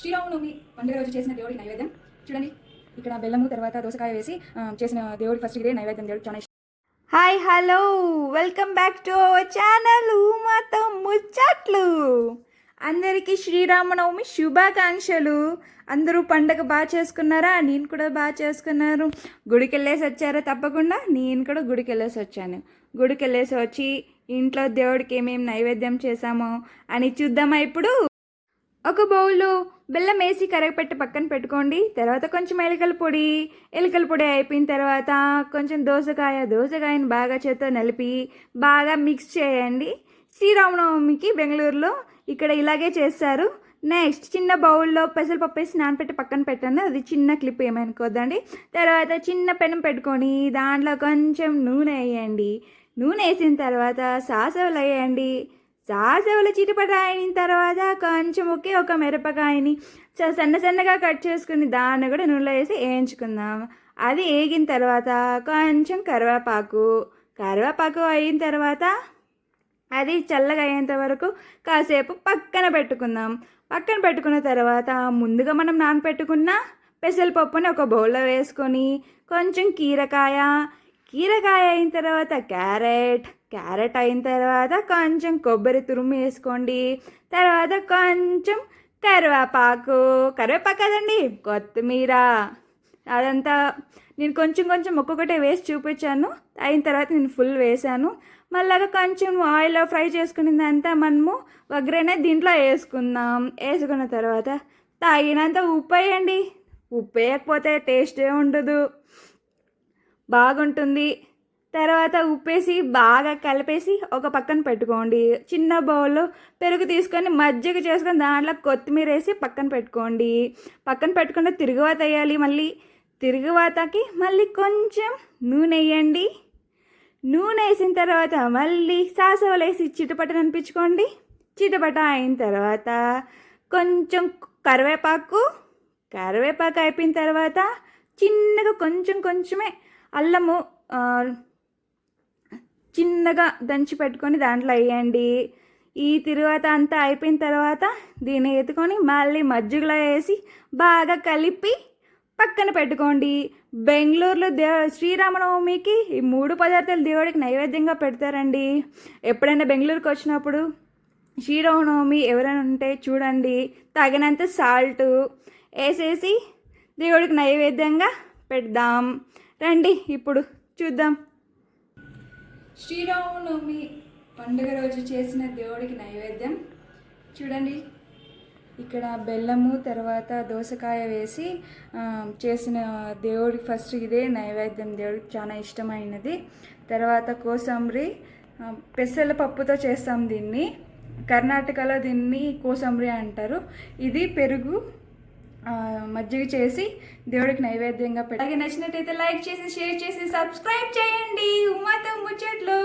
శ్రీరామనవమి పండుగ రోజు చేసిన దేవుడికి నైవేద్యం చూడండి. ఇక్కడ బెల్లము తర్వాత దోసకాయ వేసి చేసిన దేవుడి ఫస్ట్ ఇదే నైవేద్యం. దేవుడికి చాలా ఇష్టం. Hi hello welcome back to our channel ఉమాతో ముచ్చట్లు. అందరికీ శ్రీరామనవమి శుభాకాంక్షలు. అందరూ పండగ బాగా చేసుకున్నారా? నేను కూడా బాగా చేసుకున్నాను. గుడికి వెళ్ళేసి వచ్చారా? తప్పకుండా నేను కూడా గుడికి వెళ్ళేసి వచ్చాను. గుడికి వెళ్ళేసి వచ్చి ఇంట్లో దేవుడికి ఏమేమి నైవేద్యం చేశామో అని చూద్దామా. ఇప్పుడు ఒక బౌల్లో బెల్లం వేసి కరగపెట్టి పక్కన పెట్టుకోండి. తర్వాత కొంచెం ఎలకల పొడి అయిపోయిన తర్వాత కొంచెం దోసకాయని బాగా చేత్తో నలిపి బాగా మిక్స్ చేయండి. శ్రీరామనవమికి బెంగళూరులో ఇక్కడ ఇలాగే చేస్తారు. నెక్స్ట్ చిన్న బౌల్లో పెసరపప్పు వేసి నానపెట్టి పక్కన పెట్టండి. అది చిన్న క్లిప్ ఏమనుకోద్దండి. తర్వాత చిన్న పెనం పెట్టుకొని దాంట్లో కొంచెం నూనె వేయండి. నూనె వేసిన తర్వాత సాసవలు వేయండి. సాసవలు చిటపట అయిన తర్వాత కొంచెం ఒక మిరపకాయని సన్నగా కట్ చేసుకుని దాన్ని కూడా నూనెలో వేసి వేయించుకుందాం. అది వేగిన తర్వాత కొంచెం కరివేపాకు అయిన తర్వాత అది చల్లగా అయ్యేంత వరకు కాసేపు పక్కన పెట్టుకుందాం. పక్కన పెట్టుకున్న తర్వాత ముందుగా మనం నానపెట్టుకున్న పెసరపప్పుని ఒక బౌల్లో వేసుకొని కొంచెం కీరకాయ అయిన తర్వాత క్యారెట్ అయిన తర్వాత కొంచెం కొబ్బరి తురుము వేసుకోండి. తర్వాత కొంచెం కరివేపాకు కదండి, కొత్తిమీర, అదంతా నేను కొంచెం ఒక్కొక్కటే వేసి చూపించాను. అయిన తర్వాత నేను ఫుల్ వేసాను. మళ్ళీ కొంచెం ఆయిల్లో ఫ్రై చేసుకునేదంతా మనము వగ్రైనా దీంట్లో వేసుకుందాం. వేసుకున్న తర్వాత తగినంత ఉప్పు వేయండి. ఉప్పు వేయకపోతే టేస్టే ఉండదు, బాగుంటుంది. తర్వాత ఉప్పేసి బాగా కలిపేసి ఒక పక్కన పెట్టుకోండి. చిన్న బౌల్లో పెరుగు తీసుకొని మజ్జిగ చేసుకొని దాంట్లో కొత్తిమీర వేసి పక్కన పెట్టుకోండి. పక్కన పెట్టుకుంటే తిరుగువాత వేయాలి. మళ్ళీ తిరుగువాతకి మళ్ళీ కొంచెం నూనె వేయండి. నూనె వేసిన తర్వాత మళ్ళీ సాసవలు వేసి చిటపట అనిపించుకోండి. చిటపట అయిన తర్వాత కొంచెం కరివేపాకు అయిపోయిన తర్వాత చిన్నగా కొంచెమే అల్లము చిన్నగా దంచి పెట్టుకొని దాంట్లో వేయండి. ఈ తిరువాత అంతా అయిపోయిన తర్వాత దీన్ని ఎత్తుకొని మళ్ళీ మజ్జిగలో వేసి బాగా కలిపి పక్కన పెట్టుకోండి. బెంగళూరులో శ్రీరామనవమికి ఈ 3 పదార్థాలు దేవుడికి నైవేద్యంగా పెడతారండి. ఎప్పుడైనా బెంగళూరుకి వచ్చినప్పుడు శ్రీరామనవమి ఎవరైనా ఉంటే చూడండి, తగినంత సాల్ట్ వేసేసి దేవుడికి నైవేద్యంగా పెడదాం. రండి ఇప్పుడు చూద్దాం. శ్రీరామనవమి పండుగ రోజు చేసిన దేవుడికి నైవేద్యం చూడండి. ఇక్కడ బెల్లము తర్వాత దోసకాయ వేసి చేసిన దేవుడికి ఫస్ట్ ఇదే నైవేద్యం. దేవుడికి చాలా ఇష్టమైనది. తర్వాత కోసంబరి పెసల పప్పుతో చేస్తాం. దీన్ని కర్ణాటకలో దీన్ని కోసంబరి అంటారు. ఇది పెరుగు మజ్జిగ చేసి దేవుడికి నైవేద్యంగా పెట్టి. అలాగే నచ్చినట్టయితే లైక్ చేసి షేర్ చేసి సబ్స్క్రైబ్ చేయండి. ఉమాతో ముచ్చట్లు.